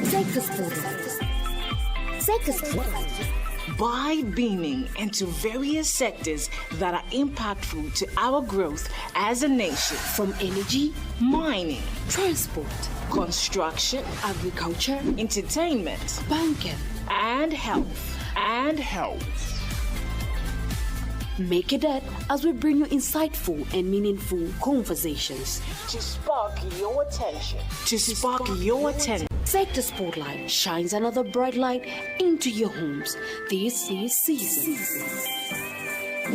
Sector Spotlight. Sector Spotlight. By beaming into various sectors that are impactful to our growth as a nation, From energy, mining, transport, construction, agriculture, entertainment, banking. and health. Make it that as we bring you insightful and meaningful conversations. To spark your attention. Sector Spotlight shines another bright light into your homes this season.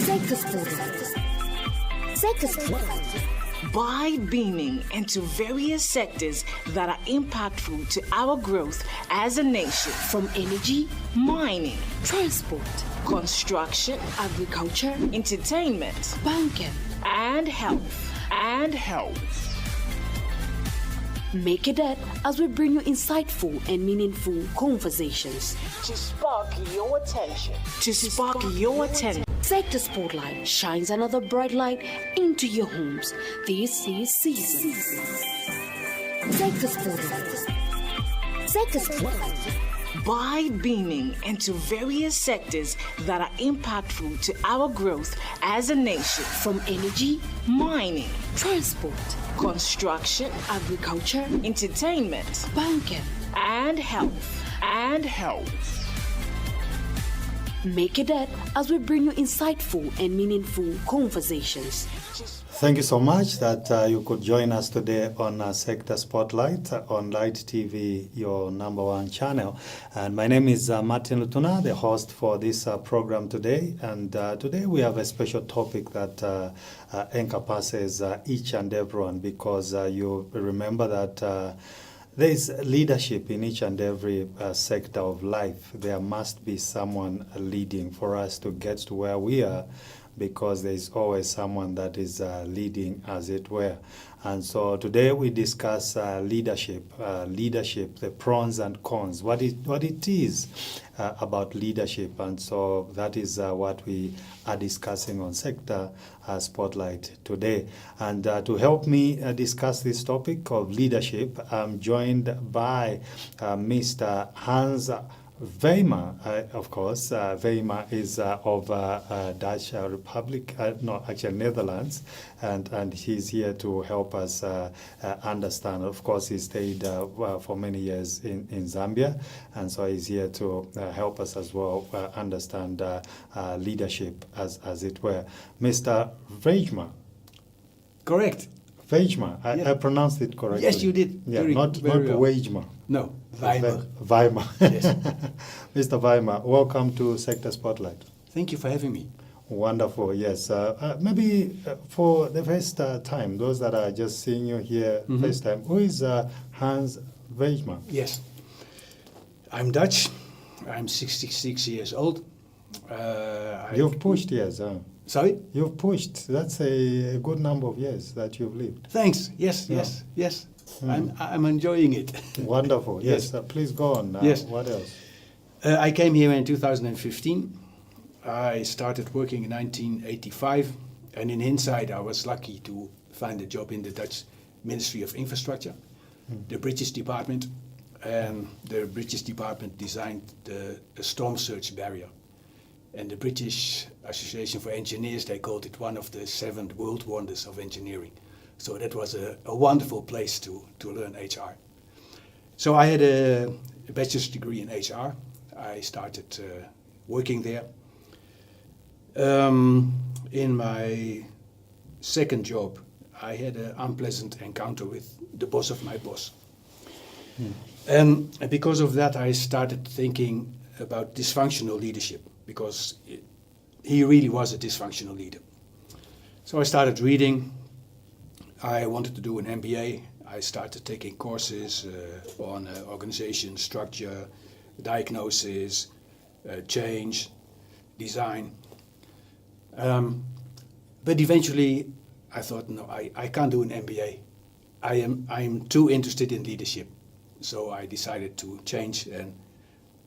Sector Spotlight. Sector Spotlight. By beaming into various sectors that are impactful to our growth as a nation, From energy, mining, transport, construction, agriculture, entertainment, banking. and health. Make it that as we bring you insightful and meaningful conversations. To spark your attention. Sector Spotlight shines another bright light into your homes this season. Sector Spotlight. Sector Spotlight. By beaming into various sectors that are impactful to our growth as a nation, From energy, mining, transport, construction, agriculture, entertainment, banking. and health. Make it that as we bring you insightful and meaningful conversations. Thank you so much that you could join us today on Sector Spotlight on Light TV, your number one channel. And my name is Martin Lutuna, the host for this program today. And today we have a special topic that encompasses each and everyone, because you remember that there is leadership in each and every sector of life. There must be someone leading for us to get to where we are, because there is always someone that is leading, as it were. And so today we discuss leadership, the pros and cons, what it is about leadership. And so that is what we are discussing on Sector Spotlight today. And to help me discuss this topic of leadership, I'm joined by Mr. Hans Weijmer, of course. Weijmer is of Dutch Republic, Netherlands, and he's here to help us understand. Of course, he stayed for many years in Zambia, and so he's here to help us as well understand leadership, as it were. Mr. Weijmer. Correct. Weijmer. Yeah. I pronounced it correctly. Yes, you did. Yeah, not Weijmer. No, Weijmer. Weijmer. Yes. Mr. Weijmer, welcome to Sector Spotlight. Thank you for having me. Wonderful, yes. Maybe for the first time, those that are just seeing you here first time, who is Hans Weijmer? Yes. I'm Dutch. I'm 66 years old. You've pushed years, huh? Sorry? You've pushed. That's a good number of years that you've lived. Thanks. Yes. I'm enjoying it. Wonderful. Yes. Please go on. Yes. What else? I came here in 2015. I started working in 1985, and in hindsight, I was lucky to find a job in the Dutch Ministry of Infrastructure, the British department, and the British department designed the storm surge barrier. And the British Association for Engineers, they called it one of the 7 world wonders of engineering. So that was a wonderful place to learn HR. So I had a bachelor's degree in HR. I started working there. In my second job, I had an unpleasant encounter with the boss of my boss. And because of that, I started thinking about dysfunctional leadership, because he really was a dysfunctional leader. So I started reading. I wanted to do an MBA. I started taking courses on organization, structure, diagnosis, change, design. But eventually I thought, no, I can't do an MBA. I'm too interested in leadership. So I decided to change and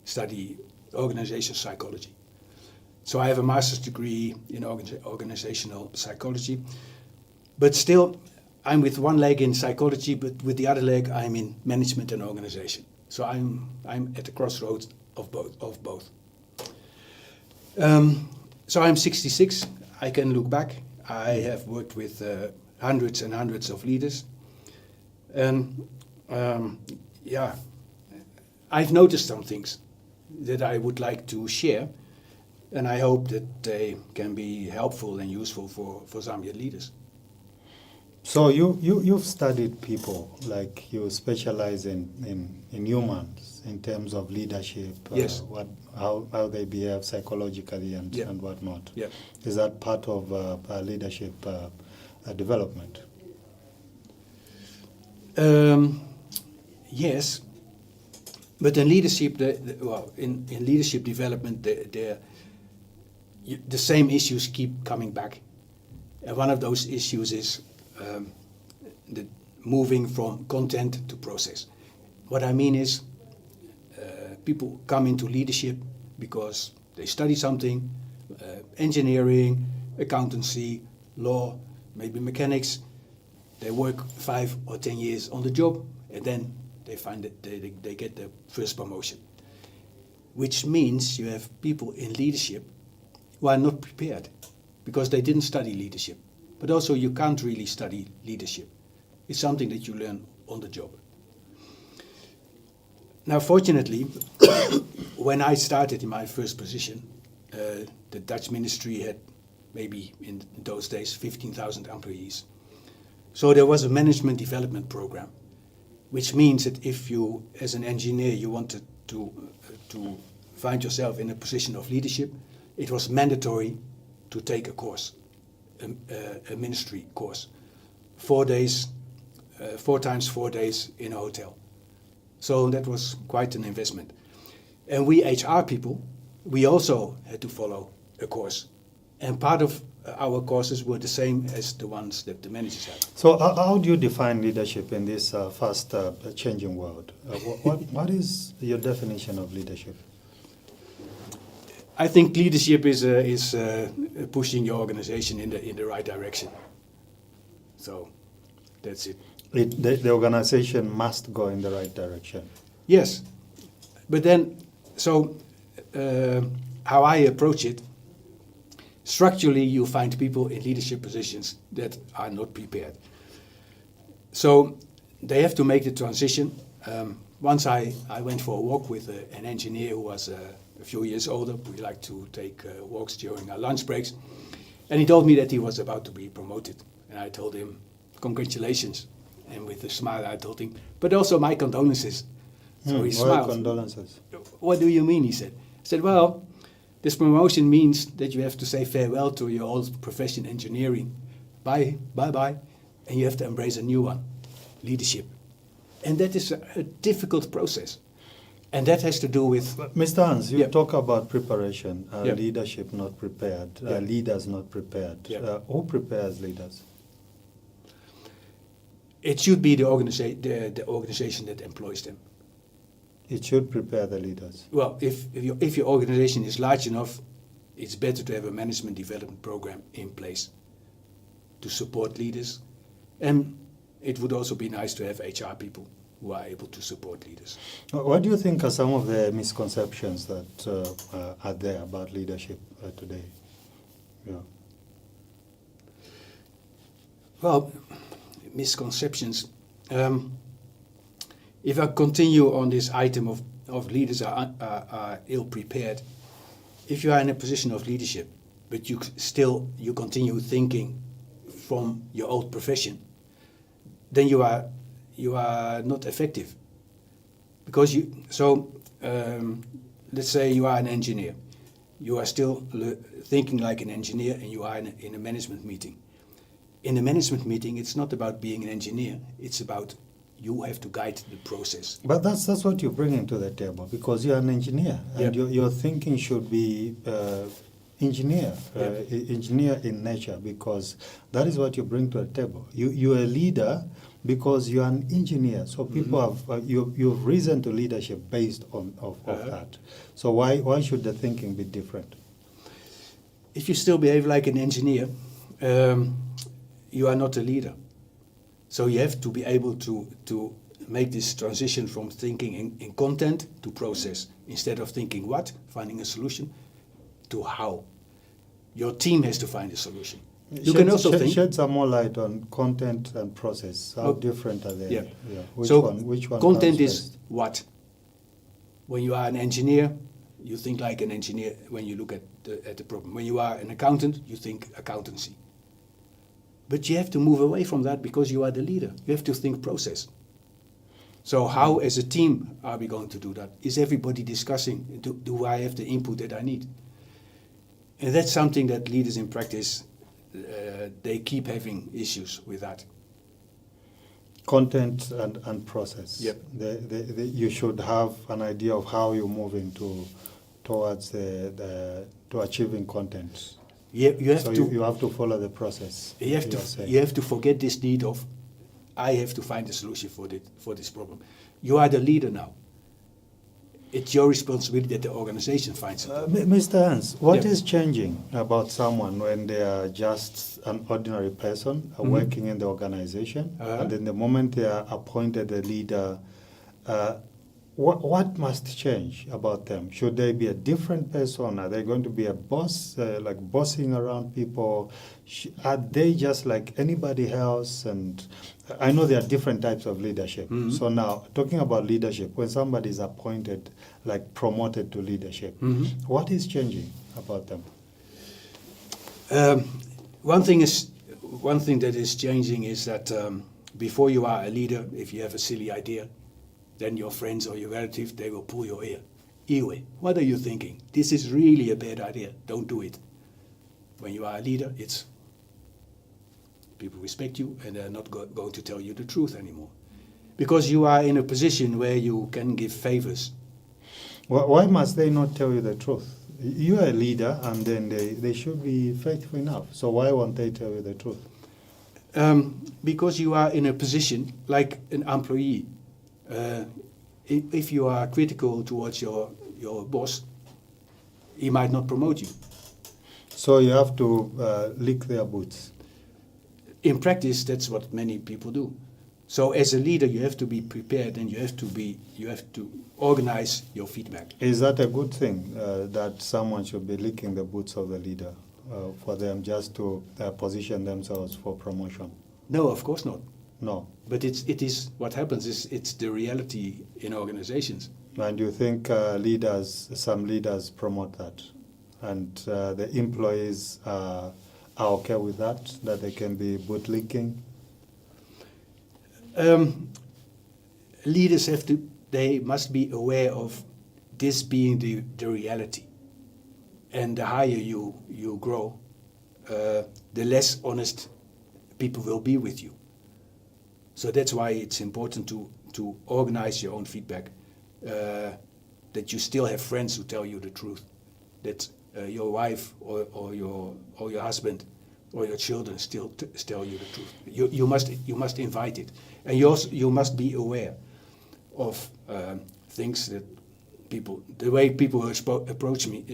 study organizational psychology. So I have a master's degree in organizational psychology, but still I'm with one leg in psychology, but with the other leg I'm in management and organization. So I'm at the crossroads of both. So I'm 66. I can look back. I have worked with hundreds and hundreds of leaders, and yeah, I've noticed some things that I would like to share, and I hope that they can be helpful and useful for Zambian leaders. So you've studied people, like you specialize in humans in terms of leadership, Yes. How they behave psychologically and Yeah. and whatnot. Yeah. Is that part of leadership development? Yes, but in leadership, in leadership development, the same issues keep coming back, and one of those issues is the moving from content to process. What I mean is, people come into leadership because they study something, engineering, accountancy, law, maybe mechanics. They work 5 or 10 years on the job, and then they find that they get their first promotion. Which means you have people in leadership who are not prepared because they didn't study leadership. But also you can't really study leadership. It's something that you learn on the job. Now, fortunately, when I started in my first position, the Dutch ministry had maybe in those days 15,000 employees. So there was a management development program, which means that if you, as an engineer, you wanted to find yourself in a position of leadership, it was mandatory to take a course, a ministry course, 4 days, 4 times 4 days in a hotel. So that was quite an investment. And we HR people, we also had to follow a course. And part of our courses were the same as the ones that the managers had. So how do you define leadership in this fast changing world? What is your definition of leadership? I think leadership is pushing your organization in the right direction. So that's it. The organization must go in the right direction. Yes, but then, so how I approach it, structurally you find people in leadership positions that are not prepared. So they have to make the transition. Once I went for a walk with an engineer who was a few years older. We like to take walks during our lunch breaks. And he told me that he was about to be promoted. And I told him, congratulations. And with a smile I told him, but also my condolences. So he smiled. Condolences? What do you mean, he said. I said, well, this promotion means that you have to say farewell to your old profession, engineering. Bye, bye-bye. And you have to embrace a new one, leadership. And that is a difficult process. And that has to do with... Mr. Hans, you Yeah. talk about preparation, Yeah. leadership not prepared, Yeah. leaders not prepared. Yeah. Who prepares leaders? It should be the organization that employs them. It should prepare the leaders. Well, if your organization is large enough, it's better to have a management development program in place to support leaders. And it would also be nice to have HR people who are able to support leaders. What do you think are some of the misconceptions that are there about leadership today? Yeah. Well, misconceptions. If I continue on this item of leaders are ill-prepared, if you are in a position of leadership, but you continue thinking from your old profession, then you are not effective. Because let's say you are an engineer. You are still thinking like an engineer and you are in a management meeting. In a management meeting, it's not about being an engineer. It's about you have to guide the process. But that's what you're bringing to the table, because you're an engineer, and Yep. your thinking should be engineer in nature, because that is what you bring to the table. You're a leader because you're an engineer. So people have you've risen to leadership based on that. So why should the thinking be different? If you still behave like an engineer, you are not a leader. So you have to be able to make this transition from thinking in content to process. Instead of thinking what, finding a solution, to how. Your team has to find a solution. You can also think... Shed some more light on content and process. How different are they? Yeah. Which one content comes is first? what? When you are an engineer, you think like an engineer when you look at the problem. When you are an accountant, you think accountancy. But you have to move away from that because you are the leader. You have to think process. So how, as a team, are we going to do that? Is everybody discussing, do I have the input that I need? And that's something that leaders in practice, they keep having issues with that. Content and process. Yep. You should have an idea of how you're moving towards to achieving content. You have so to. You have to follow the process. You have to forget this need of, I have to find a solution for this problem. You are the leader now. It's your responsibility that the organization finds it. Mr. Hans, what is changing about someone when they are just an ordinary person working in the organization, and in the moment they are appointed a leader, what must change about them? Should they be a different person? Are they going to be a boss, like bossing around people? Are they just like anybody else? And I know there are different types of leadership. So now, talking about leadership, when somebody is appointed, like promoted to leadership, what is changing about them? One thing that is changing is that before you are a leader, if you have a silly idea, then your friends or your relatives, they will pull your ear. Ewe, what are you thinking? This is really a bad idea. Don't do it. When you are a leader, it's people respect you and they're not going to tell you the truth anymore. Because you are in a position where you can give favors. Why must they not tell you the truth? You are a leader and then they should be faithful enough. So why won't they tell you the truth? Because you are in a position like an employee. If you are critical towards your boss, he might not promote you. So you have to lick their boots. In practice, that's what many people do. So as a leader, you have to be prepared and you have to organize your feedback. Is that a good thing that someone should be licking the boots of the leader for them just to position themselves for promotion? No, of course not. No. But it is what happens is it's the reality in organizations. And you think some leaders promote that, and the employees are okay with that they can be bootlicking? Leaders they must be aware of this being the reality. And the higher you grow, the less honest people will be with you. So that's why it's important to organize your own feedback, that you still have friends who tell you the truth, that your wife or your husband or your children still tell you the truth. You must invite it, and you must be aware of things that the way people approach me,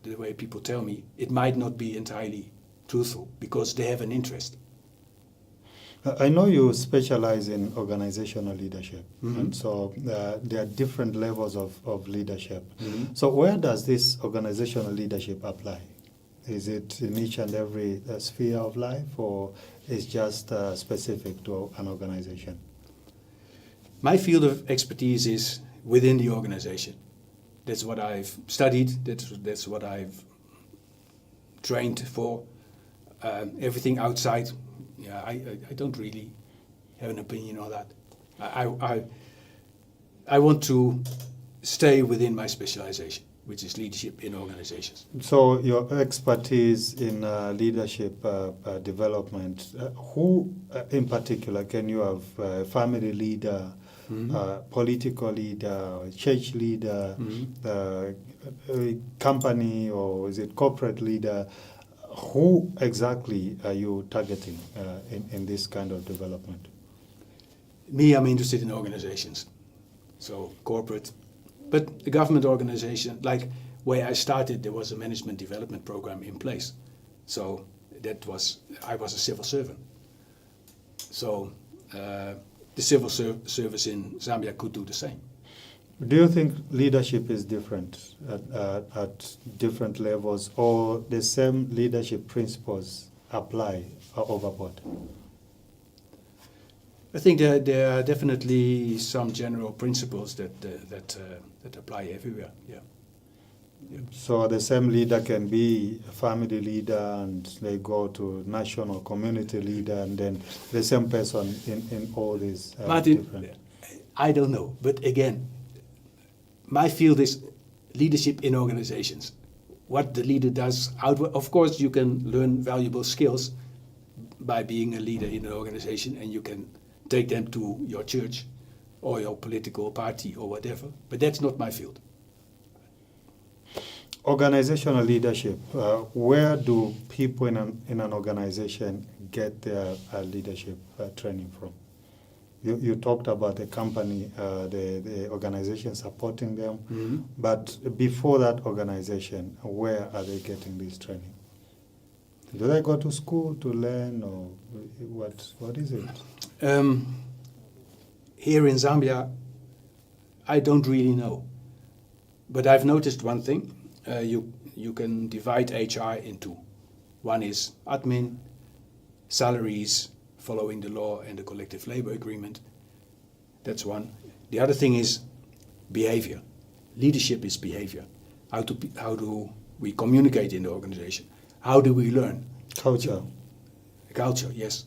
the way people tell me, it might not be entirely truthful because they have an interest. I know you specialize in organizational leadership, and so there are different levels of leadership. So where does this organizational leadership apply? Is it in each and every sphere of life, or is just specific to an organization? My field of expertise is within the organization. That's what I've studied, that's what I've trained for. Everything outside, I don't really have an opinion on that. I want to stay within my specialization, which is leadership in organizations. So your expertise in leadership development, who in particular, can you have a family leader, political leader, church leader, company, or is it corporate leader? Who exactly are you targeting in this kind of development? Me, I'm interested in organizations, so corporate. But the government organization, like where I started, there was a management development program in place. So I was a civil servant. So the civil service in Zambia could do the same. Do you think leadership is different at different levels, or the same leadership principles apply overboard? I think there are definitely some general principles that apply everywhere. Yeah. So the same leader can be a family leader, and they go to national community leader, and then the same person in all these Martin, different. I don't know, but again, my field is leadership in organizations. What the leader does outward, of course, you can learn valuable skills by being a leader in an organization, and you can take them to your church or your political party or whatever. But that's not my field. Organizational leadership. Where do people in an organization get their leadership training from? You talked about the company, the organization supporting them, but before that organization, where are they getting this training? Do they go to school to learn, or what is it? Here in Zambia, I don't really know. But I've noticed one thing. You can divide HR into one is admin, salaries, following the law and the collective labor agreement. That's one. The other thing is behavior. Leadership is behavior. How do we communicate in the organization? How do we learn? Culture. Culture, yes.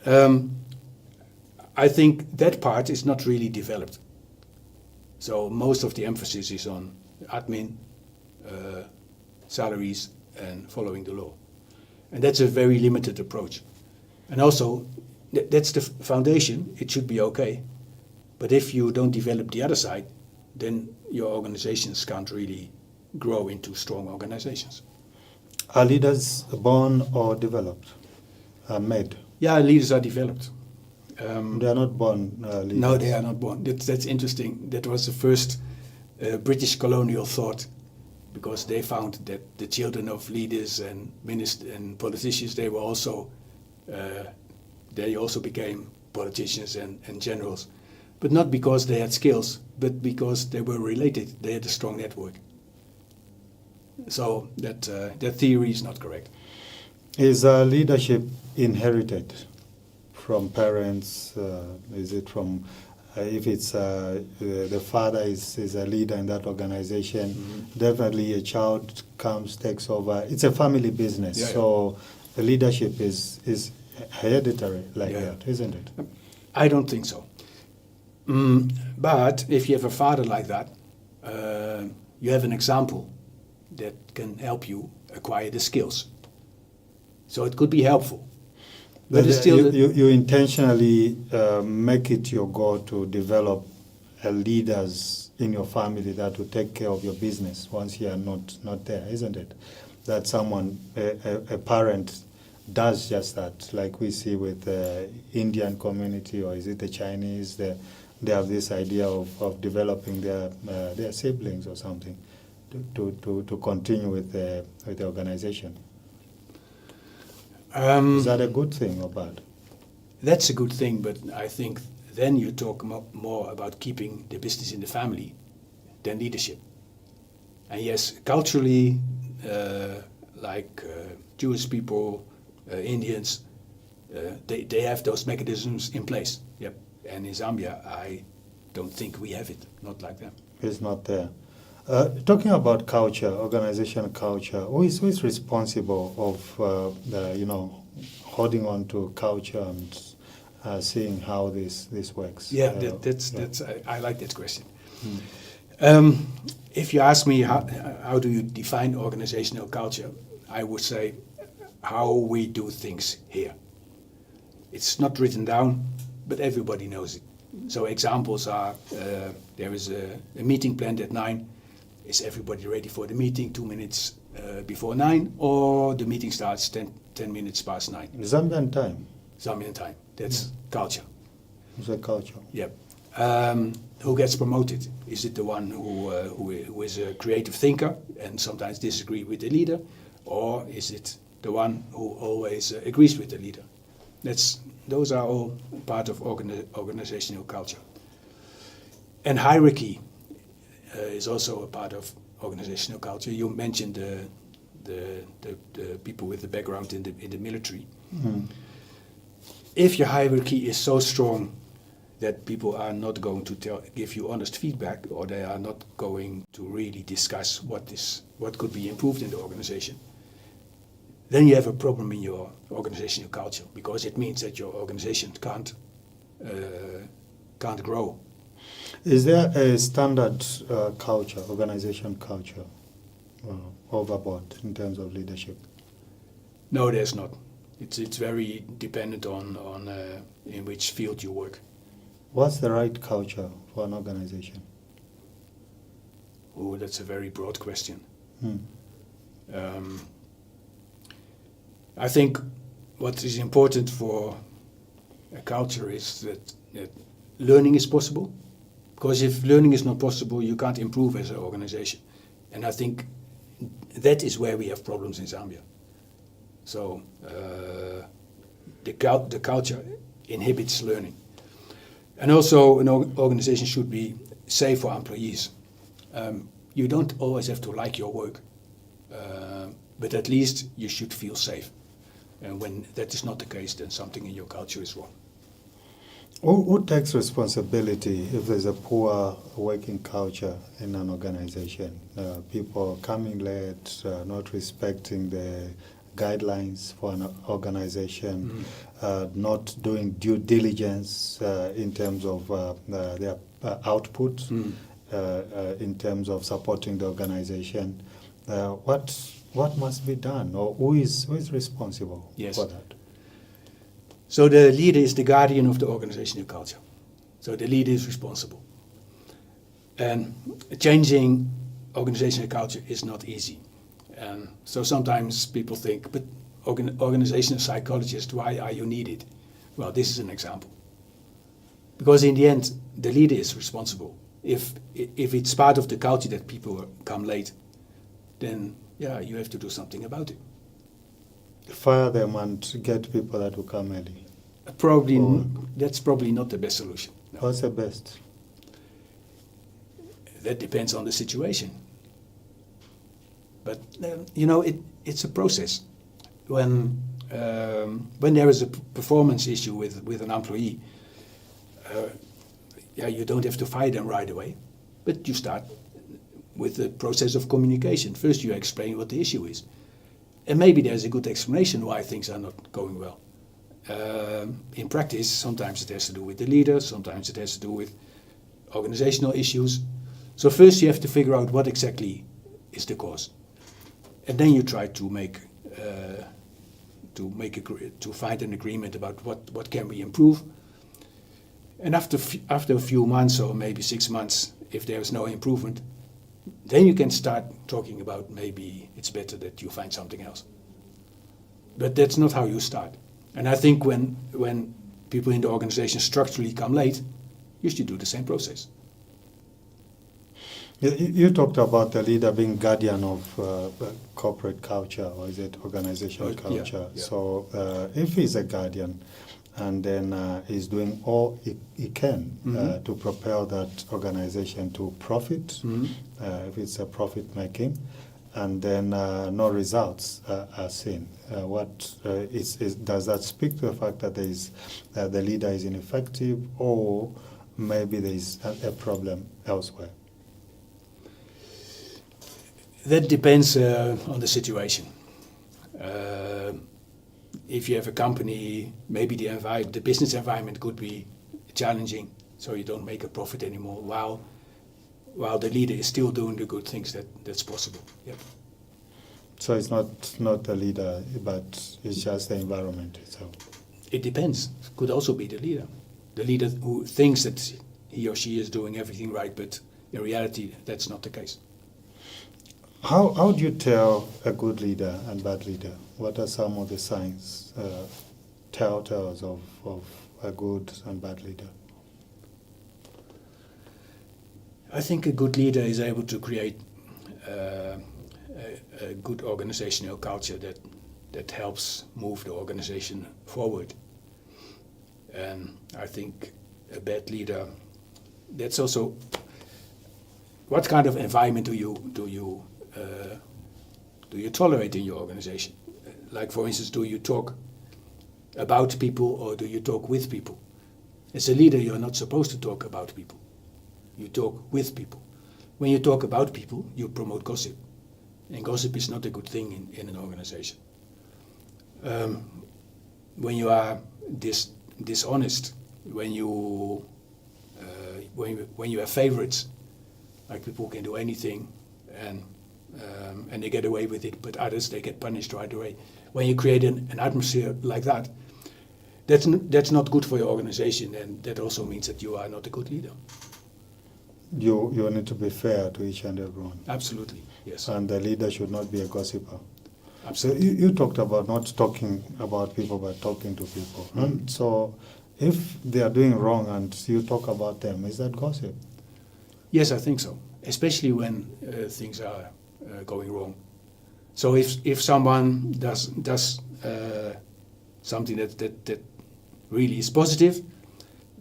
I think that part is not really developed. So most of the emphasis is on admin, salaries, and following the law. And that's a very limited approach. And also, that's the foundation. It should be okay. But if you don't develop the other side, then your organizations can't really grow into strong organizations. Are leaders born or developed? Made? Yeah, leaders are developed. They are not born leaders. No, they are not born. That's interesting. That was the first British colonial thought, because they found that the children of leaders and ministers and politicians, they also became politicians and generals, but not because they had skills, but because they were related. They had a strong network. So that theory is not correct. Is leadership inherited from parents? Is it from, if it's the father is a leader in that organization, definitely a child comes, takes over. It's a family business, so the leadership is hereditary like that, isn't it? I don't think so. But if you have a father like that, you have an example that can help you acquire the skills. So it could be helpful. But it's still you intentionally make it your goal to develop leaders in your family that will take care of your business once you are not there, isn't it? That someone, a parent, does just that, like we see with the Indian community, or is it the Chinese? They have this idea of developing their siblings or something to continue with the organization. Is that a good thing or bad? That's a good thing, but I think then you talk more about keeping the business in the family than leadership. And yes, culturally, like Jewish people, Indians, they have those mechanisms in place. Yep. And in Zambia, I don't think we have it. Not like that. It's not there. Talking about culture, organizational culture, who is responsible of holding on to culture and seeing how this works? Yeah, I like that question. If you ask me how do you define organizational culture, I would say how we do things here. It's not written down, but everybody knows it. So examples are, there is a meeting planned at 9. Is everybody ready for the meeting 2 minutes before 9, or the meeting starts 10 minutes past 9? Zambian time. Zambian time. That's culture. It's a culture. Yeah. Who gets promoted? Is it the one who is a creative thinker and sometimes disagree with the leader, or is it the one who always agrees with the leader? That's those are all part of organizational culture. And hierarchy is also a part of organizational culture. You mentioned the people with the background in the military. Mm. If your hierarchy is so strong that people are not going to give you honest feedback, or they are not going to really discuss what could be improved in the organization, then you have a problem in your organizational culture, because it means that your organization can't grow. Is there a standard culture, organization culture, overboard in terms of leadership? No, there's not. It's very dependent on in which field you work. What's the right culture for an organization? Oh, that's a very broad question. I think what is important for a culture is that learning is possible. Because if learning is not possible, you can't improve as an organization. And I think that is where we have problems in Zambia. So the culture inhibits learning. And also an organization should be safe for employees. You don't always have to like your work, but at least you should feel safe. And when that is not the case, then something in your culture is wrong. Who takes responsibility if there's a poor working culture in an organization? People coming late, not respecting the guidelines for an organization, not doing due diligence in terms of their output, in terms of supporting the organization. What must be done, or who is responsible for that? So the leader is the guardian of the organizational culture. So the leader is responsible. And changing organizational culture is not easy. And so sometimes people think, but organizational psychologists, why are you needed? Well, this is an example. Because in the end, the leader is responsible. If it's part of the culture that people come late, then yeah, you have to do something about it. Fire them and get people that will come early. That's probably not the best solution. No. What's the best? That depends on the situation. But it's a process. When there is a performance issue with an employee, you don't have to fire them right away, but you start with the process of communication. First, you explain what the issue is, and maybe there's a good explanation why things are not going well. In practice, sometimes it has to do with the leader, sometimes it has to do with organizational issues. So first you have to figure out what exactly is the cause, and then you try to find an agreement about what can we improve. And after a few months, or maybe 6 months, if there is no improvement, then you can start talking about maybe it's better that you find something else. But that's not how you start. And I think when people in the organization structurally come late, you should do the same process. You talked about the leader being guardian of corporate culture, or is it organizational culture? Yeah. So if he's a guardian, and then he's doing all he can to propel that organization to profit, if it's a profit making, and then no results are seen. Does that speak to the fact that the leader is ineffective, or maybe there is a problem elsewhere? That depends on the situation. If you have a company, maybe the business environment could be challenging, so you don't make a profit anymore, while the leader is still doing the good things that's possible. Yep. So it's not the leader, but it's just the environment itself. It depends. It could also be the leader. The leader who thinks that he or she is doing everything right, but in reality, that's not the case. How do you tell a good leader and bad leader? What are some of the signs, telltales of a good and bad leader? I think a good leader is able to create a good organizational culture that helps move the organization forward. And I think a bad leader, that's also, what kind of environment do you tolerate in your organization? Like, for instance, do you talk about people or do you talk with people? As a leader, you're not supposed to talk about people. You talk with people. When you talk about people, you promote gossip. And gossip is not a good thing in an organization. When you are dishonest, when you have favorites, like people can do anything and they get away with it, but others, they get punished right away. When you create an atmosphere like that, that's not good for your organization, and that also means that you are not a good leader. You need to be fair to each and everyone. Absolutely, yes. And the leader should not be a gossiper. Absolutely. So you talked about not talking about people, but talking to people. And so if they are doing wrong and you talk about them, is that gossip? Yes, I think so, especially when things are going wrong. So if someone does something that really is positive,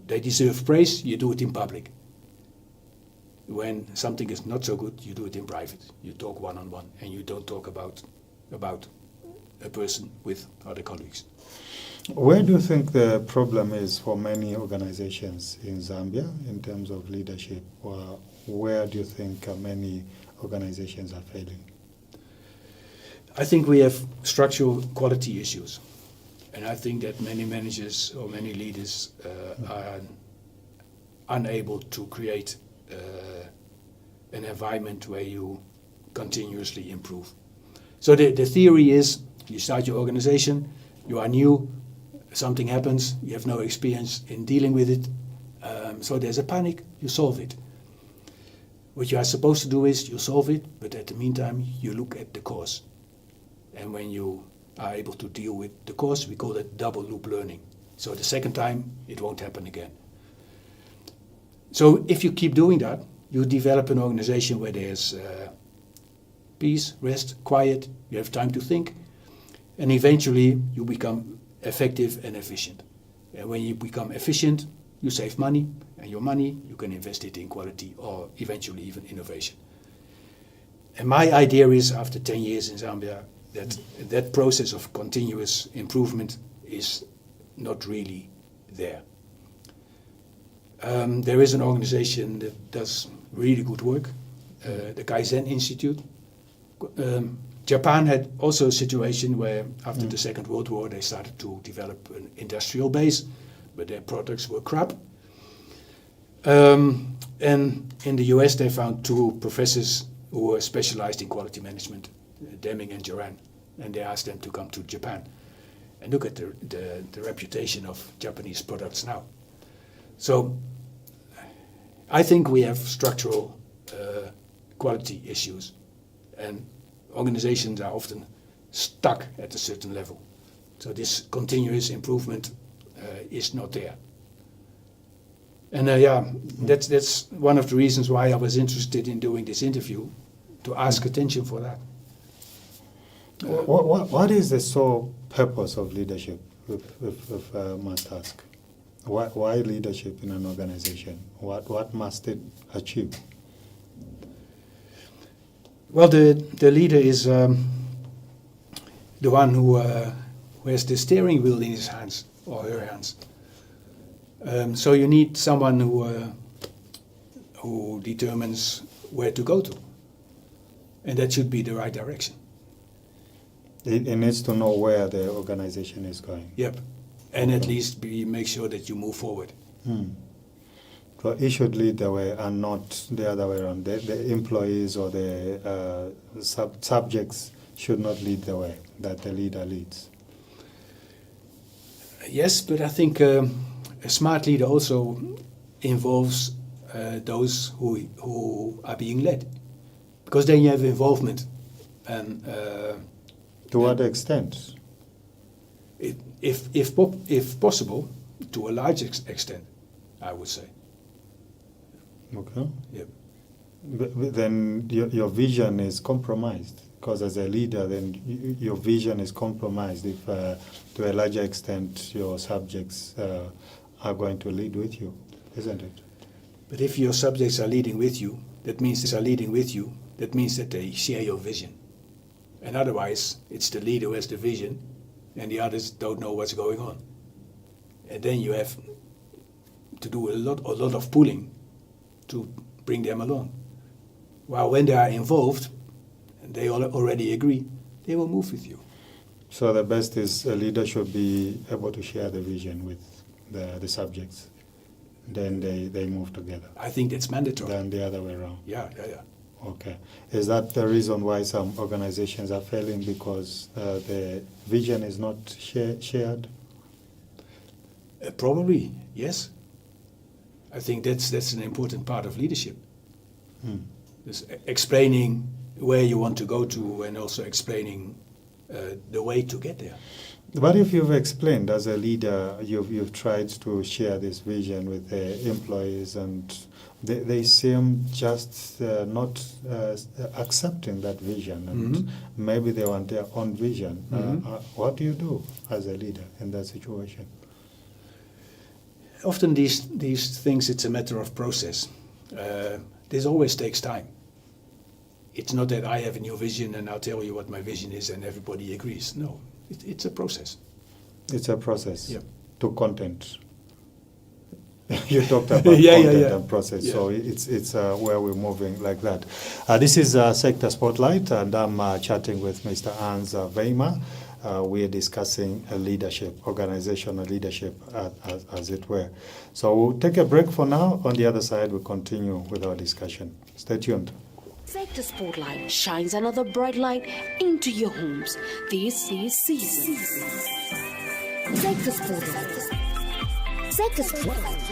they deserve praise, you do it in public. When something is not so good, you do it in private. You talk one-on-one, and you don't talk about a person with other colleagues. Where do you think the problem is for many organizations in Zambia in terms of leadership? Or where do you think many organizations are failing? I think we have structural quality issues. And I think that many managers or many leaders are unable to create an environment where you continuously improve. So the theory is, you start your organization, you are new, something happens, you have no experience in dealing with it, so there's a panic, you solve it. What you are supposed to do is you solve it, but at the meantime you look at the cause. And when you are able to deal with the cause, we call it double loop learning. So the second time it won't happen again. So if you keep doing that, you develop an organization where there's peace, rest, quiet, you have time to think, and eventually you become effective and efficient. And when you become efficient, you save money, and your money you can invest it in quality or eventually even innovation. And my idea is, after 10 years in Zambia, that process of continuous improvement is not really there. There is an organization that does really good work, the Kaizen Institute. Japan had also a situation where after the Second World War they started to develop an industrial base, but their products were crap. And in the US they found two professors who were specialized in quality management, Deming and Joran, and they asked them to come to Japan. And look at the reputation of Japanese products now. So I think we have structural quality issues, and organizations are often stuck at a certain level. So this continuous improvement is not there. And that's one of the reasons why I was interested in doing this interview, to ask attention for that. What is the sole purpose of leadership, if I must ask? Why leadership in an organization? What must it achieve? Well, the leader is the one who has the steering wheel in his hands or her hands. So you need someone who determines where to go to, and that should be the right direction. It needs to know where the organization is going. Yep, and at least make sure that you move forward. So it should lead the way and not the other way around. The employees or the subjects should not lead the way, that the leader leads. Yes, but I think a smart leader also involves those who are being led, because then you have involvement. And to what extent? If possible, to a large extent, I would say. Okay. Yep. But then your vision is compromised, because as a leader, then your vision is compromised if, to a larger extent, your subjects are going to lead with you, isn't it? But if your subjects are leading with you, that means that they share your vision. And otherwise, it's the leader who has the vision, and the others don't know what's going on. And then you have to do a lot of pulling to bring them along. While when they are involved, and they already agree, they will move with you. So the best is a leader should be able to share the vision with the subjects. Then they move together. I think that's mandatory. Than the other way around. Yeah. Okay. Is that the reason why some organizations are failing, because the vision is not shared? Probably, yes. I think that's an important part of leadership. Just explaining where you want to go to, and also explaining the way to get there. But if you've explained as a leader, you've tried to share this vision with the employees, and they seem just not accepting that vision, and maybe they want their own vision. What do you do as a leader in that situation? Often these things, it's a matter of process. This always takes time. It's not that I have a new vision and I'll tell you what my vision is and everybody agrees. No, it's a process. It's a process. Yeah. To content. You talked about content and process, so it's where we're moving like that. This is Sector Spotlight, and I'm chatting with Mr. Hans Weijmer. We're discussing leadership, organizational leadership, as it were. So we'll take a break for now. On the other side, we'll continue with our discussion. Stay tuned. Sector Spotlight shines another bright light into your homes this season. Sector Spotlight. Sector Spotlight.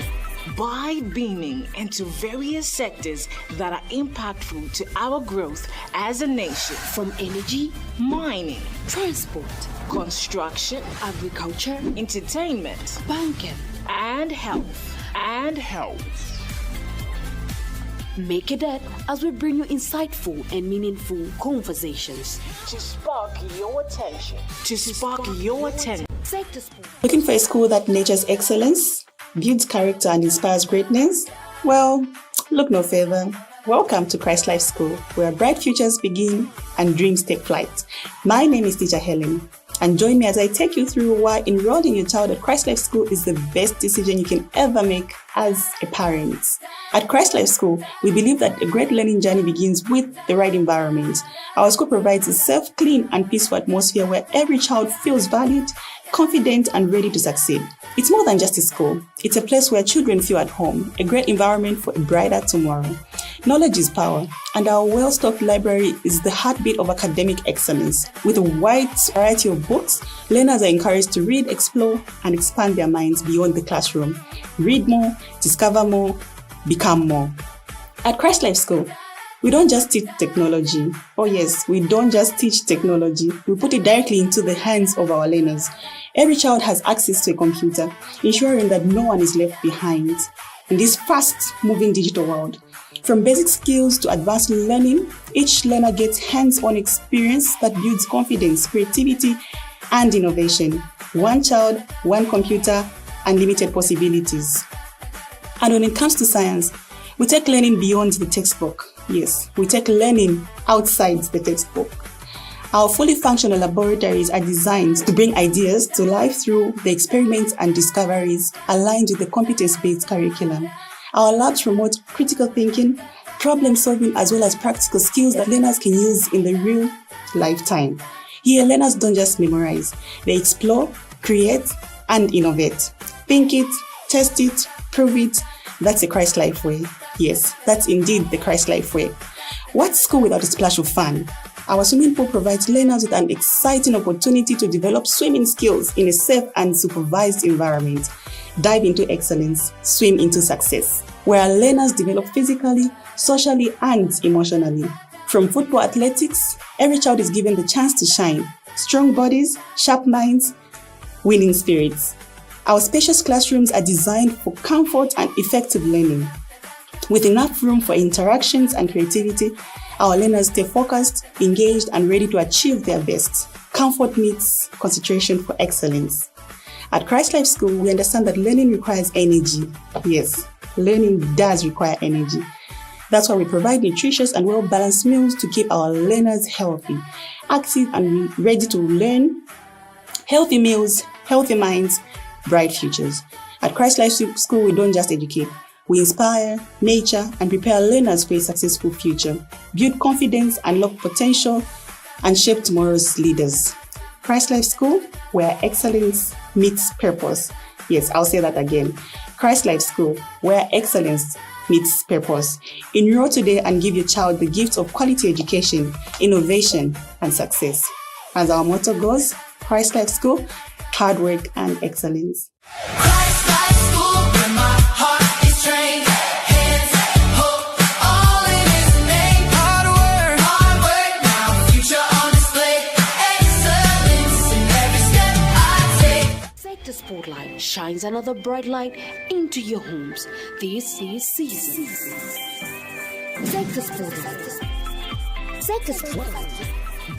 By beaming into various sectors that are impactful to our growth as a nation, From energy, mining, transport, construction, agriculture, entertainment, banking, and health. Make it that as we bring you insightful and meaningful conversations. To spark your attention. Sector Spotlight. Looking for a school that nurtures excellence, builds character, and inspires greatness? Well, look no further. Welcome to Christ Life School, where bright futures begin and dreams take flight. My name is Teacher Helen, and join me as I take you through why enrolling your child at Christ Life School is the best decision you can ever make as a parent. At Christ Life School, we believe that a great learning journey begins with the right environment. Our school provides a safe, clean, and peaceful atmosphere where every child feels valued, confident, and ready to succeed. It's more than just a school. It's a place where children feel at home, a great environment for a brighter tomorrow. Knowledge is power, and our well-stocked library is the heartbeat of academic excellence. With a wide variety of books, learners are encouraged to read, explore, and expand their minds beyond the classroom. Read more, discover more, become more. At Christ Life School, we don't just teach technology. Oh yes, we don't just teach technology. We put it directly into the hands of our learners. Every child has access to a computer, ensuring that no one is left behind in this fast-moving digital world. From basic skills to advanced learning, each learner gets hands-on experience that builds confidence, creativity, and innovation. One child, one computer, unlimited possibilities. And when it comes to science, we take learning beyond the textbook. Yes, we take learning outside the textbook. Our fully functional laboratories are designed to bring ideas to life through the experiments and discoveries aligned with the competence-based curriculum. Our labs promote critical thinking, problem solving, as well as practical skills that learners can use in the real lifetime. Here, learners don't just memorize, they explore, create, and innovate. Think it, test it, prove it. That's the Christ Life way. Yes, that's indeed the Christ Life way. What's school without a splash of fun? Our swimming pool provides learners with an exciting opportunity to develop swimming skills in a safe and supervised environment. Dive into excellence, swim into success, where our learners develop physically, socially, and emotionally. From football athletics, every child is given the chance to shine. Strong bodies, sharp minds, winning spirits. Our spacious classrooms are designed for comfort and effective learning. With enough room for interactions and creativity, our learners stay focused, engaged, and ready to achieve their best. Comfort meets concentration for excellence. At Christ Life School, we understand that learning requires energy. Yes, learning does require energy. That's why we provide nutritious and well-balanced meals to keep our learners healthy, active and ready to learn. Healthy meals, healthy minds, bright futures. At Christ Life School, we don't just educate. We inspire, nurture, and prepare learners for a successful future, build confidence, unlock potential, and shape tomorrow's leaders. Christ Life School, where excellence meets purpose. Yes, I'll say that again. Christ Life School, where excellence meets purpose. Enroll today and give your child the gift of quality education, innovation, and success. As our motto goes, Christ Life School, hard work and excellence. Christ Life School, where my heart is trained. Hands, hope, all in His name. Hard work, now future on display. Excellence in every step I take. Sector Spotlight shines another bright light into your homes this season. Sector Spotlight. Sector Spotlight.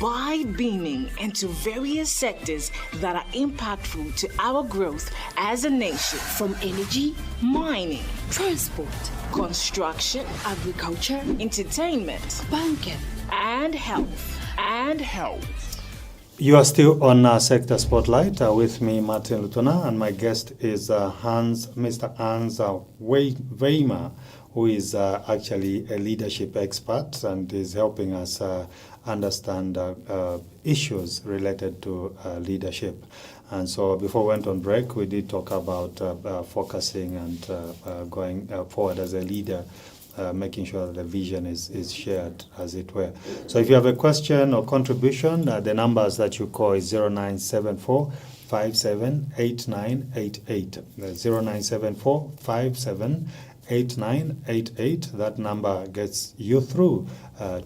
By beaming into various sectors that are impactful to our growth as a nation, From energy, mining, transport, construction, agriculture, entertainment, banking, and health. You are still on Sector Spotlight with me, Martin Lutona, and my guest is Mr. Hans Weijmer, who is actually a leadership expert and is helping us understand issues related to leadership. And so before we went on break, we did talk about focusing and going forward as a leader, making sure that the vision is shared, as it were. So if you have a question or contribution, the numbers that you call is 0974 578988. 0974 578988. That number gets you through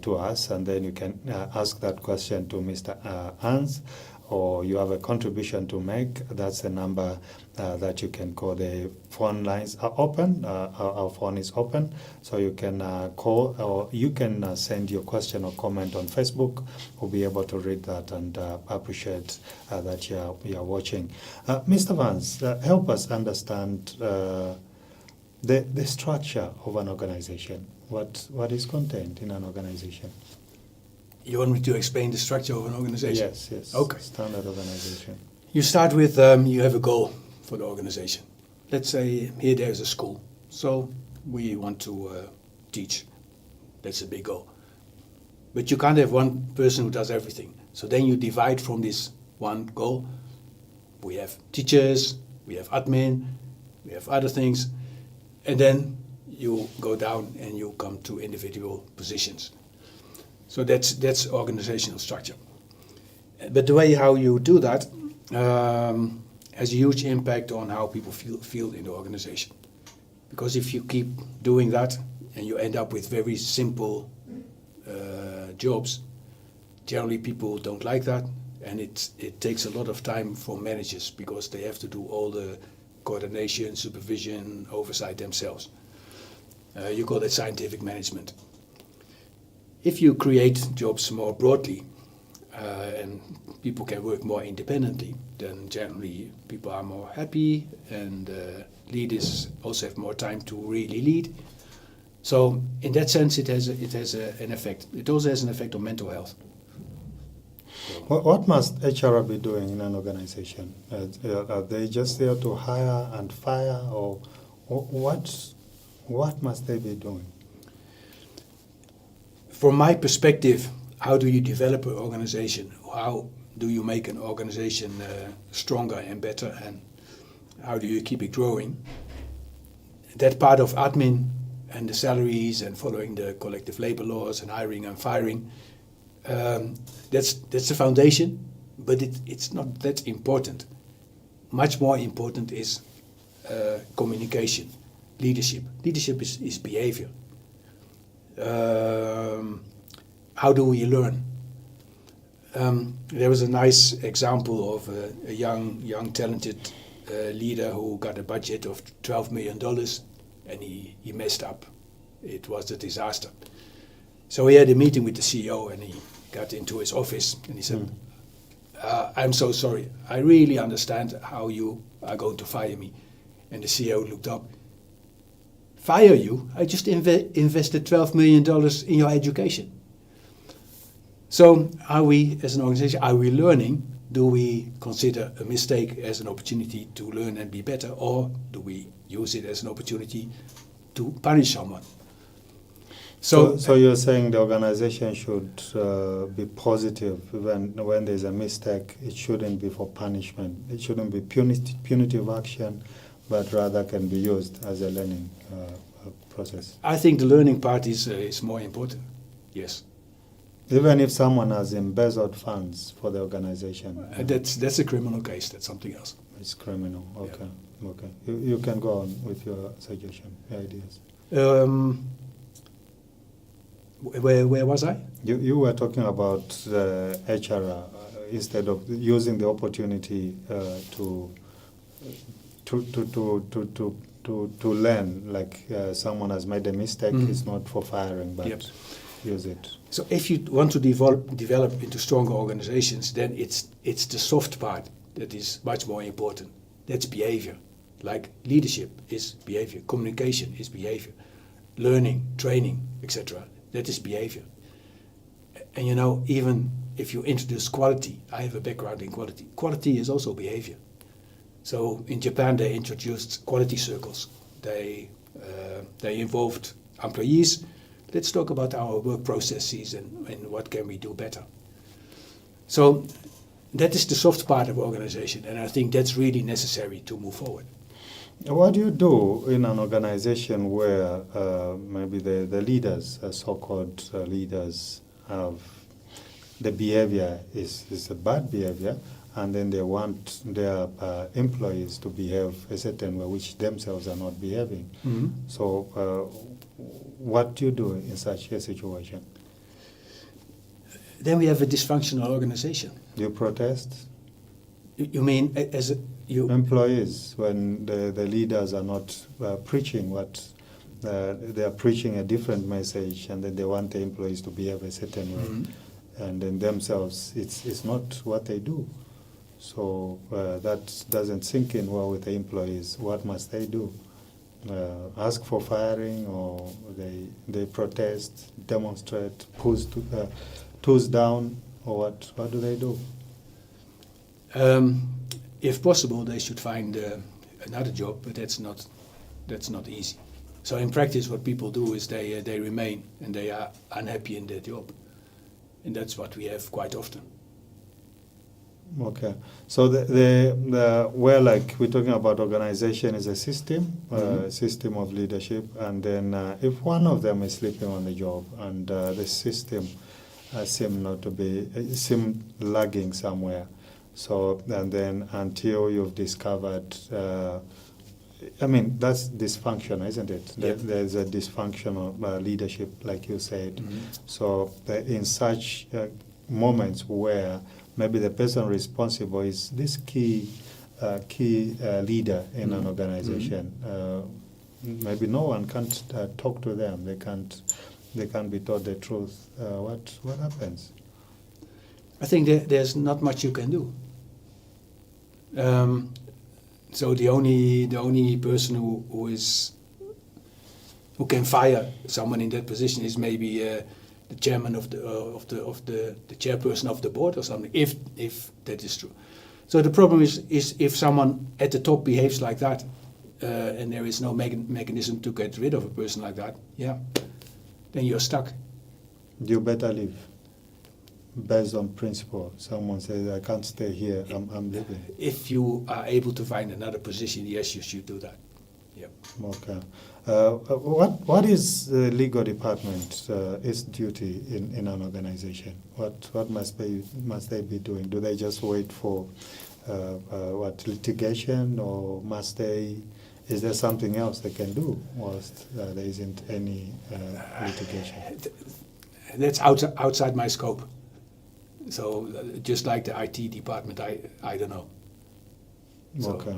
to us, and then you can ask that question to Mr. Hans, or you have a contribution to make. That's the number that you can call. The phone lines are open. Our phone is open, so you can call, or you can send your question or comment on Facebook. We'll be able to read that and appreciate that you are watching. Mr. Vance, help us understand the structure of an organization. What is contained in an organization? You want me to explain the structure of an organization? Yes. Okay. Standard organization. You start with, you have a goal for the organization. Let's say here there's a school. So we want to teach. That's a big goal. But you can't have one person who does everything. So then you divide from this one goal. We have teachers, we have admin, we have other things. And then you go down and you come to individual positions. So that's organizational structure. But the way how you do that has a huge impact on how people feel in the organization. Because if you keep doing that and you end up with very simple jobs, generally people don't like that, and it takes a lot of time for managers because they have to do all the coordination, supervision, oversight themselves. You call that scientific management. If you create jobs more broadly and people can work more independently, then generally people are more happy, and leaders also have more time to really lead. So in that sense, it has an effect. It also has an effect on mental health. What must HR be doing in an organization? Are they just there to hire and fire, or what must they be doing? From my perspective, how do you develop an organization? How do you make an organization stronger and better, and how do you keep it growing? That part of admin and the salaries and following the collective labor laws and hiring and firing, that's the foundation, but it's not that important. Much more important is communication, leadership. Leadership is behavior. How do we learn? There was a nice example of a young talented leader who got a budget of $12 million, and he messed up. It was a disaster. So he had a meeting with the CEO, and he got into his office and he said, I'm so sorry. I really understand how you are going to fire me. And the CEO looked up. Fire you? I just invested $12 million in your education. So are we, as an organization, are we learning? Do we consider a mistake as an opportunity to learn and be better? Or do we use it as an opportunity to punish someone? So you're saying the organization should be positive when there's a mistake. It shouldn't be for punishment. It shouldn't be punitive action, but rather can be used as a learning process. I think the learning part is more important. Yes. Even if someone has embezzled funds for the organization. That's a criminal case. That's something else. It's criminal. Okay. Yeah. Okay. You can go on with your suggestion, your ideas. Where was I? You were talking about HR instead of using the opportunity to learn. Like someone has made a mistake, it's not for firing, but use it. So if you want to develop into stronger organizations, then it's the soft part that is much more important. That's behavior. Like leadership is behavior, communication is behavior, learning, training, etc. That is behavior. And you know, even if you introduce quality, I have a background in quality. Quality is also behavior. So in Japan, they introduced quality circles. They involved employees. Let's talk about our work processes and what can we do better. So that is the soft part of organization, and I think that's really necessary to move forward. What do you do in an organization where maybe the leaders, so-called leaders, have the behavior is a bad behavior, and then they want their employees to behave a certain way, which themselves are not behaving. Mm-hmm. So what do you do in such a situation? Then we have a dysfunctional organization. You protest? You mean as you employees, when the leaders are not preaching what they are preaching a different message, and then they want the employees to behave a certain way, and then themselves it's not what they do. So that doesn't sink in well with the employees. What must they do? Ask for firing, or they protest, demonstrate, tools down, or what do they do? If possible, they should find another job, but that's not easy. So in practice, what people do is they remain and they are unhappy in their job, and that's what we have quite often. Okay, so where, like we're talking about, organization is a system, system of leadership, and then if one of them is sleeping on the job and the system seem lagging somewhere. So, and then until you've discovered, that's dysfunctional, isn't it? Yep. There's a dysfunctional leadership, like you said. Mm-hmm. So, in such moments where maybe the person responsible is this key leader in an organization, maybe no one can talk to them. They can't be taught the truth. What happens? I think there's not much you can do. So the only person who can fire someone in that position is maybe the chairman of the chairperson of the board or something, if that is true. So the problem is if someone at the top behaves like that, and there is no mechanism to get rid of a person like that, then you're stuck. You better leave. Based on principle, someone says, I can't stay here, I'm leaving. If you are able to find another position, yes, you should do that. Yep. Okay. What is the legal department its duty in an organization? What must they be doing? Do they just wait for litigation, or is there something else they can do whilst there isn't any litigation? That's outside my scope. So just like the IT department, I don't know. Okay.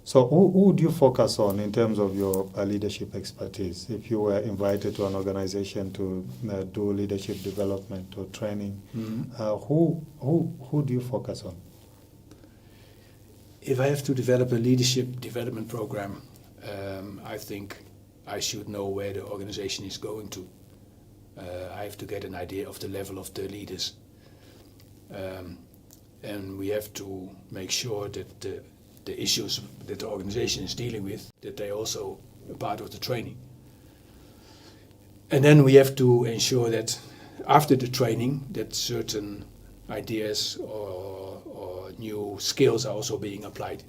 So who would you focus on in terms of your leadership expertise? If you were invited to an organization to do leadership development or training, who do you focus on? If I have to develop a leadership development program, I think I should know where the organization is going to. I have to get an idea of the level of the leaders. And we have to make sure that the issues that the organization is dealing with, that they also are part of the training. And then we have to ensure that after the training, that certain ideas or new skills are also being applied.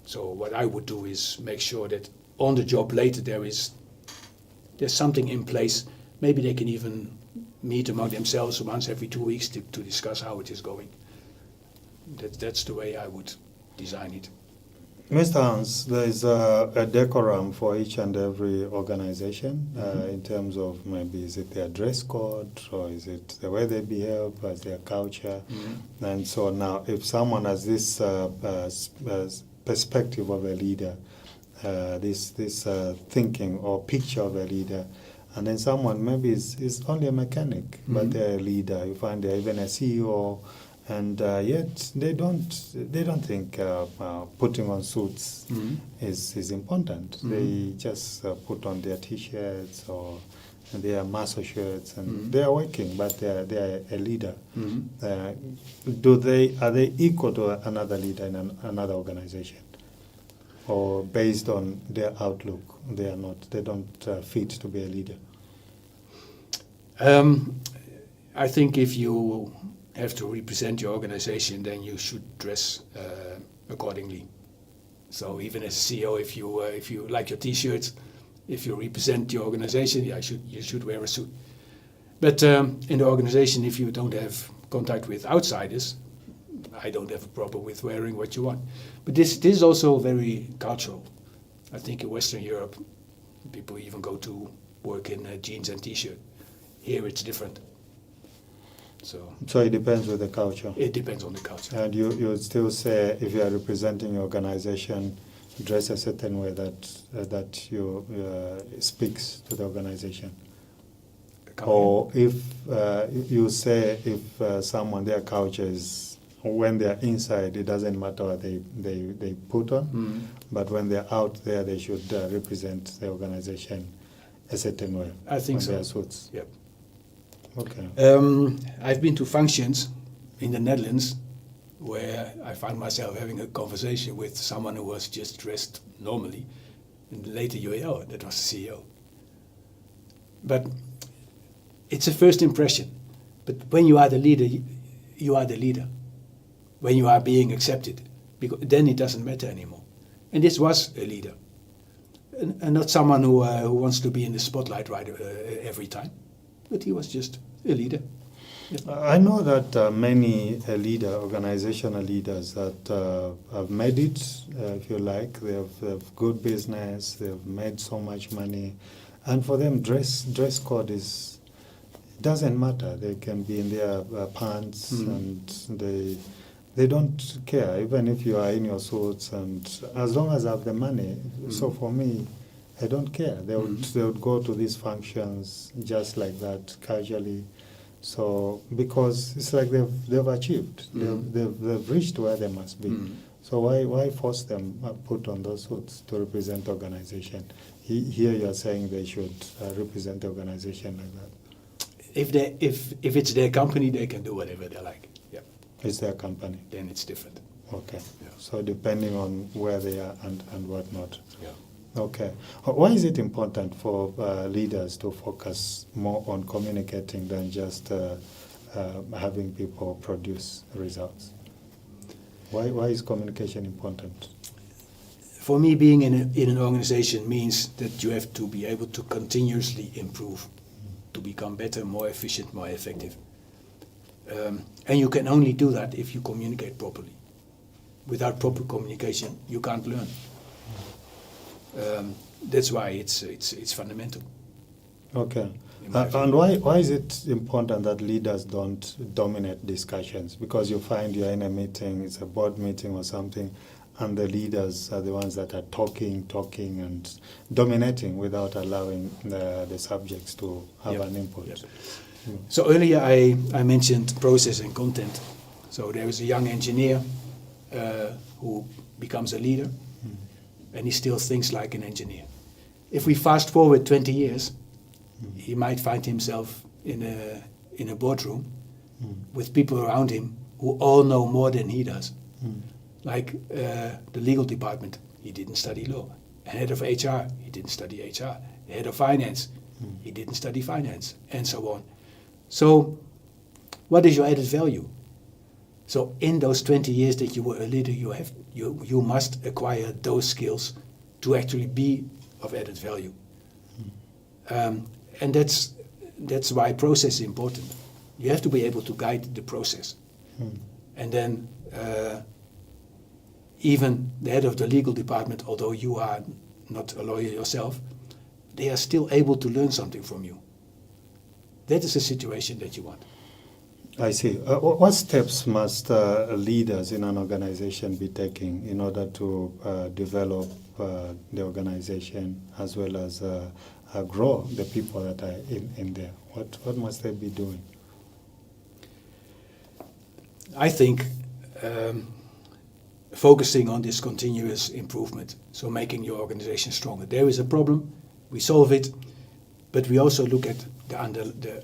So what I would do is make sure that on the job later there's something in place. Maybe they can even meet among themselves once every 2 weeks to discuss how it is going. That's the way I would design it. Mr. Hans, there is a decorum for each and every organization in terms of maybe is it their dress code or is it the way they behave, as their culture, and so now if someone has this perspective of a leader, this thinking or picture of a leader, and then someone maybe is only a mechanic, but they're a leader. You find they're even a CEO. And yet they don't think putting on suits is important. They just put on their T-shirts or their muscle shirts, and they are working, but they are a leader. Are they equal to another leader in another organization, or based on their outlook, they are not? They don't fit to be a leader. I think if you have to represent your organization, then you should dress accordingly. So even as a CEO, if you like your T-shirts, if you represent your organization, you should wear a suit. But in the organization, if you don't have contact with outsiders, I don't have a problem with wearing what you want. But this is also very cultural. I think in Western Europe, people even go to work in jeans and T-shirt. Here it's different. So it depends with the culture. It depends on the culture. And you would still say if you are representing your organization, dress a certain way that you speaks to the organization. Or if you say if someone, their culture is, when they're inside, it doesn't matter what they put on, but when they're out there, they should represent the organization a certain way. I think so. Their suits. Yep. Okay. I've been to functions in the Netherlands where I found myself having a conversation with someone who was just dressed normally, and later you hear, oh, that was the CEO. But it's a first impression. But when you are the leader, you are the leader. When you are being accepted, because then it doesn't matter anymore. And this was a leader, and not someone who wants to be in the spotlight every time. But he was just a leader. Yeah. I know that many organizational leaders that have made it, if you like, they have good business, they've made so much money, and for them dress code doesn't matter. They can be in their pants and they don't care, even if you are in your suits, and as long as I have the money. So for me, I don't care. They would go to these functions just like that, casually. So because it's like they've achieved, they've reached where they must be. So why force them put on those suits to represent the organization? Here you are saying they should represent the organization like that. If it's their company, they can do whatever they like. Yeah, it's their company. Then it's different. Okay. Yeah. So depending on where they are and whatnot. Yeah. Okay. Why is it important for leaders to focus more on communicating than just having people produce results? Why is communication important? For me, being in an organization means that you have to be able to continuously improve, to become better, more efficient, more effective. And you can only do that if you communicate properly. Without proper communication, you can't learn. That's why it's fundamental. Okay. And why is it important that leaders don't dominate discussions? Because you find you're in a meeting, it's a board meeting or something, and the leaders are the ones that are talking, and dominating without allowing the subjects to have Yep. an input. Yep. So earlier I mentioned process and content. So there is a young engineer who becomes a leader, and he still thinks like an engineer. If we fast forward 20 years, he might find himself in a boardroom with people around him who all know more than he does. Like the legal department, he didn't study law. Head of HR, he didn't study HR. Head of finance, he didn't study finance, and so on. So, what is your added value? So, in those 20 years that you were a leader, you must acquire those skills to actually be of added value. And that's why process is important. You have to be able to guide the process. And then even the head of the legal department, although you are not a lawyer yourself, they are still able to learn something from you. That is a situation that you want. I see. What steps must leaders in an organization be taking in order to develop the organization as well as grow the people that are in there? What must they be doing? I think focusing on this continuous improvement, so making your organization stronger. There is a problem, we solve it, but we also look at the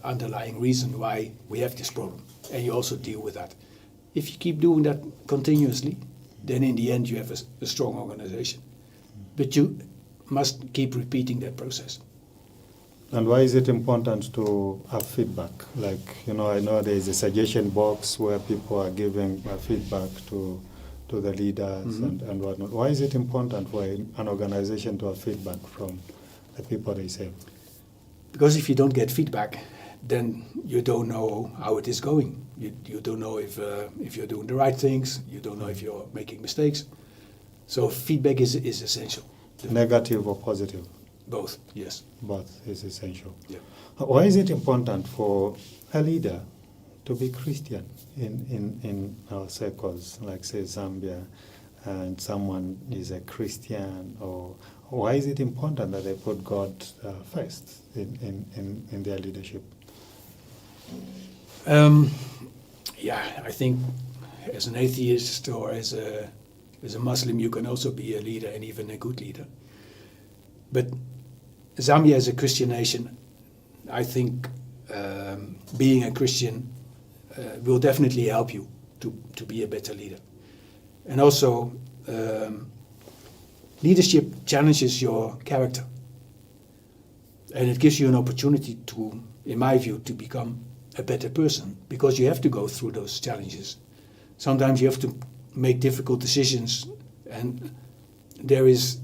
underlying reason why we have this problem, and you also deal with that. If you keep doing that continuously, then in the end you have a strong organization. But you must keep repeating that process. And why is it important to have feedback? Like, I know there is a suggestion box where people are giving feedback to the leaders and whatnot. Why is it important for an organization to have feedback from the people they serve? Because if you don't get feedback, then you don't know how it is going. You don't know if you're doing the right things. You don't know if you're making mistakes. So feedback is essential. Negative or positive? Both, yes. Both is essential. Yeah. Why is it important for a leader to be Christian in our circles, like say Zambia, and someone is a Christian? Or why is it important that they put God first in their leadership? I think as an atheist or as a Muslim, you can also be a leader and even a good leader. But Zambia as a Christian nation, I think being a Christian will definitely help you to be a better leader. And also, leadership challenges your character. And it gives you an opportunity to, in my view, to become a better person, because you have to go through those challenges. Sometimes you have to make difficult decisions, and there is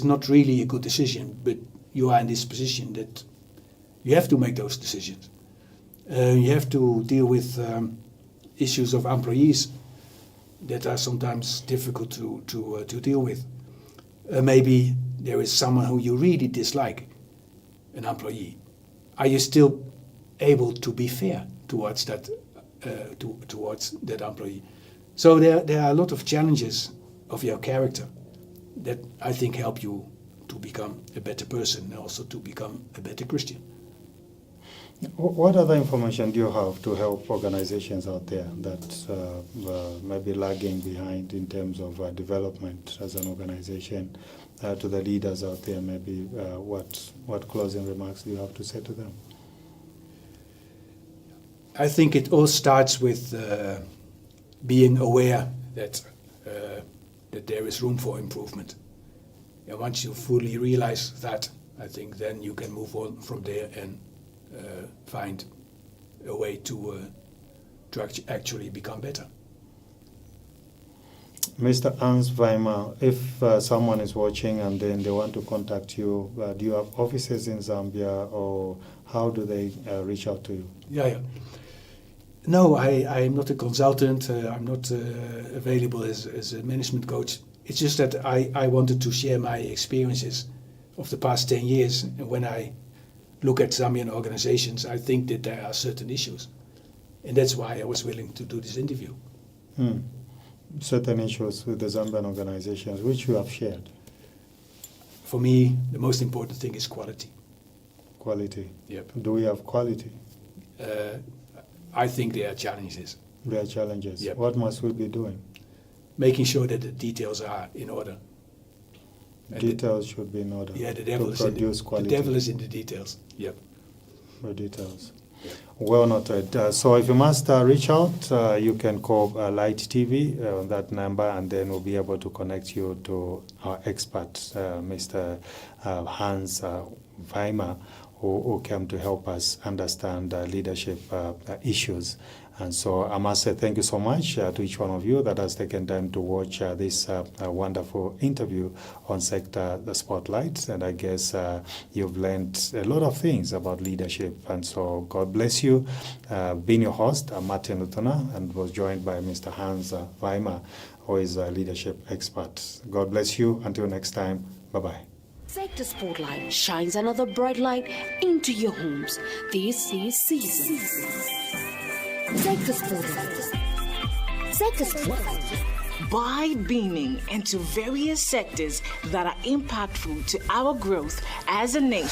not really a good decision, but you are in this position that you have to make those decisions. You have to deal with issues of employees that are sometimes difficult to deal with. Maybe there is someone who you really dislike, an employee. Are you still able to be fair towards that employee? So there are a lot of challenges of your character that I think help you to become a better person and also to become a better Christian. What other information do you have to help organizations out there that may be lagging behind in terms of development as an organization? To the leaders out there, maybe what closing remarks do you have to say to them? I think it all starts with being aware that there is room for improvement. And once you fully realize that, I think then you can move on from there and find a way to actually become better. Mr. Ernst Weijmer, if someone is watching and then they want to contact you, do you have offices in Zambia, or how do they reach out to you? Yeah. No, I'm not a consultant. I'm not available as a management coach. It's just that I wanted to share my experiences of the past 10 years. And when I look at Zambian organizations, I think that there are certain issues. And that's why I was willing to do this interview. certain issues with the Zambian organizations, which you have shared. For me, the most important thing is quality. Quality. Yep. Do we have quality? I think there are challenges. There are challenges. Yep. What must we be doing? Making sure that the details are in order. And Details should be in order the to devil is produce the quality. devil is in the details. Yep. The details. Yep. Well noted. So if you must reach out, you can call Light TV on that number, and then we'll be able to connect you to our expert, Mr. Hans Weijmer, who came to help us understand leadership issues. And so I must say thank you so much to each one of you that has taken time to watch this wonderful interview on Sector the Spotlight. And I guess you've learned a lot of things about leadership. And so God bless you. Being your host, I'm Martin Lutona, and was joined by Mr. Hans Weijmer, who is a leadership expert. God bless you. Until next time, bye-bye. Sector Spotlight shines another bright light into your homes this season. Sector Spotlight. Sector Spotlight. By beaming into various sectors that are impactful to our growth as a nation.